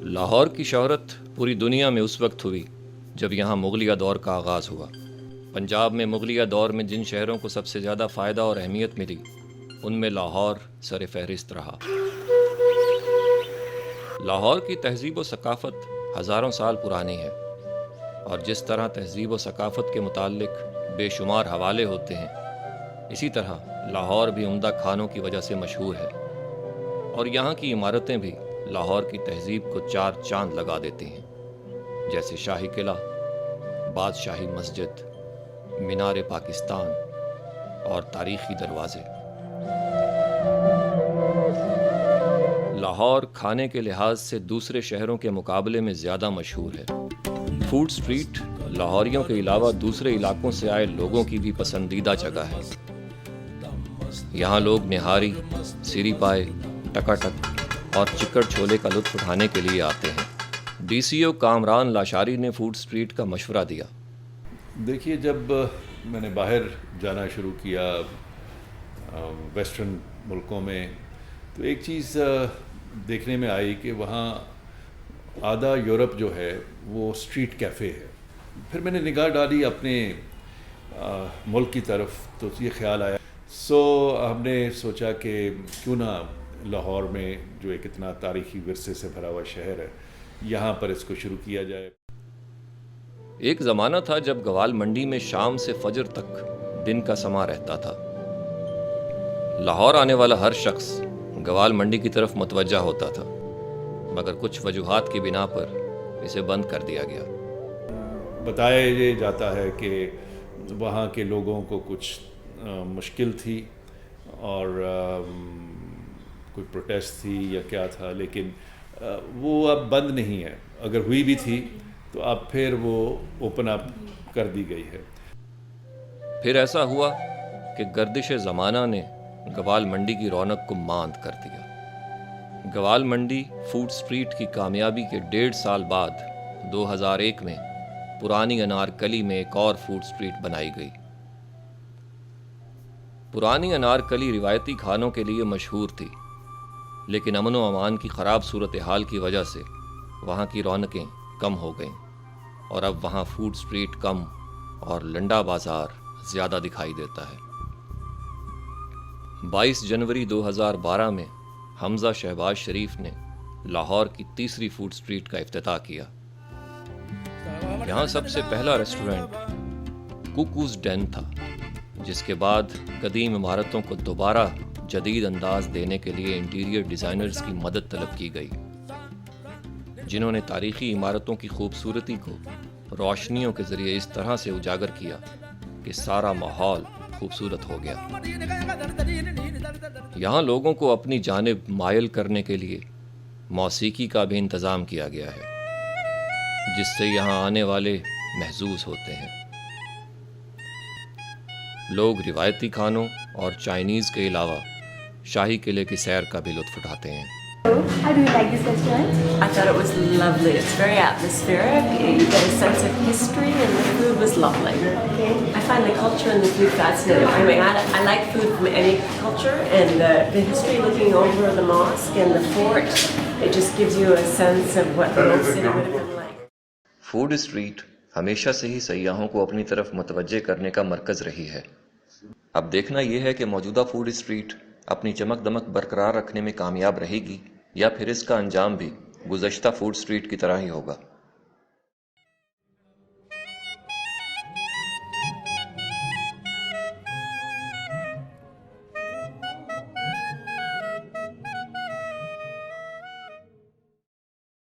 लाहौर की शोहरत पूरी दुनिया में उस वक्त हुई जब यहाँ मुगलिया दौर का आगाज़ हुआ। पंजाब में मुगलिया दौर में जिन शहरों को सबसे ज़्यादा फ़ायदा और अहमियत मिली, उनमें लाहौर सर फहरिस्त रहा। लाहौर की तहज़ीब व सकाफ़त हज़ारों साल पुरानी है, और जिस तरह तहज़ीब व सकाफ़त के मुताल्लिक़ बेशुमार हवाले होते हैं, इसी तरह लाहौर भी उम्दा खानों की वजह से मशहूर है। और यहाँ की इमारतें भी लाहौर की तहज़ीब को चार चांद लगा देती हैं, जैसे शाही किला, बादशाही मस्जिद, मीनार पाकिस्तान और तारीख़ी दरवाज़े। लाहौर खाने के लिहाज से दूसरे शहरों के मुकाबले में ज़्यादा मशहूर है। फूड स्ट्रीट लाहौरियों के अलावा दूसरे इलाकों से आए लोगों की भी पसंदीदा जगह है। यहाँ लोग निहारी, सीरी पाए, टकाटक और चिकड़ छोले का लुत्फ़ उठाने के लिए आते हैं। DCO कामरान लाशारी ने फूड स्ट्रीट का मशवरा दिया। देखिए, जब मैंने बाहर जाना शुरू किया वेस्टर्न मुल्कों में, तो एक चीज़ देखने में आई कि वहाँ आधा यूरोप जो है वो स्ट्रीट कैफ़े है। फिर मैंने निगाह डाली अपने मुल्क की तरफ, तो ये ख्याल आया। हमने सोचा कि क्यों ना लाहौर में जो एक इतना तारीख़ी विरसे से भरा हुआ शहर है, यहाँ पर इसको शुरू किया जाए। एक ज़माना था जब गवाल मंडी में शाम से फजर तक दिन का समा रहता था। लाहौर आने वाला हर शख्स गवाल मंडी की तरफ मुतवज्जा होता था, मगर कुछ वजूहात की बिना पर इसे बंद कर दिया गया। बताया ये जाता है कि वहाँ के लोगों को कुछ मुश्किल थी और कोई प्रोटेस्ट थी या क्या था, लेकिन वो अब बंद नहीं है। अगर हुई भी थी तो अब फिर वो ओपन अप कर दी गई है। फिर ऐसा हुआ कि गर्दिश ज़माना ने गवाल मंडी की रौनक को मांद कर दिया। गवाल मंडी फूड स्ट्रीट की कामयाबी के 1.5 साल बाद 2001 में पुरानी अनारकली में एक और फूड स्ट्रीट बनाई गई। पुरानी अनारकली रिवायती खानों के लिए मशहूर थी, लेकिन अमन व अमान की ख़राब सूरत हाल की वजह से वहाँ की रौनकें कम हो गईं, और अब वहाँ फूड स्ट्रीट कम और लंडा बाज़ार ज़्यादा दिखाई देता है। 22 जनवरी 2012 में हमज़ा शहबाज शरीफ ने लाहौर की तीसरी फूड स्ट्रीट का इफ्तिताह किया। यहाँ सबसे पहला रेस्टोरेंट कुकूज़ डेन था, जिसके बाद कदीम इमारतों को दोबारा जदीद अंदाज देने के लिए इंटीरियर डिज़ाइनर्स की मदद तलब की गई, जिन्होंने तारीख़ी इमारतों की खूबसूरती को रोशनियों के ज़रिए इस तरह से उजागर किया कि सारा माहौल खूबसूरत हो गया। यहाँ लोगों को अपनी जानिब मायल करने के लिए मौसीकी का भी इंतज़ाम किया गया है, जिससे यहाँ आने वाले महजूज होते हैं। लोग रिवायती खानों और चाइनीज़ के अलावा शाही किले की सैर का भी लुत्फ़ उठाते हैं। How do you like this restaurant? I thought it was lovely. It's very atmospheric. You get a sense of history, and the food was lovely. Okay. I find the culture and the food fascinating. I mean, I like food from any culture, and the history looking over the mosque and the fort, it just gives you a sense of what the old city would have been like. Food street हमेशा से ही सयाहों को अपनी तरफ मुतवज्जे करने का मरकज़ रही है। अब देखना यह है कि मौजूदा फूड स्ट्रीट अपनी चमक दमक बरकरार रखने में कामयाब रहेगी, या फिर इसका अंजाम भी गुज़श्ता फूड स्ट्रीट की तरह ही होगा।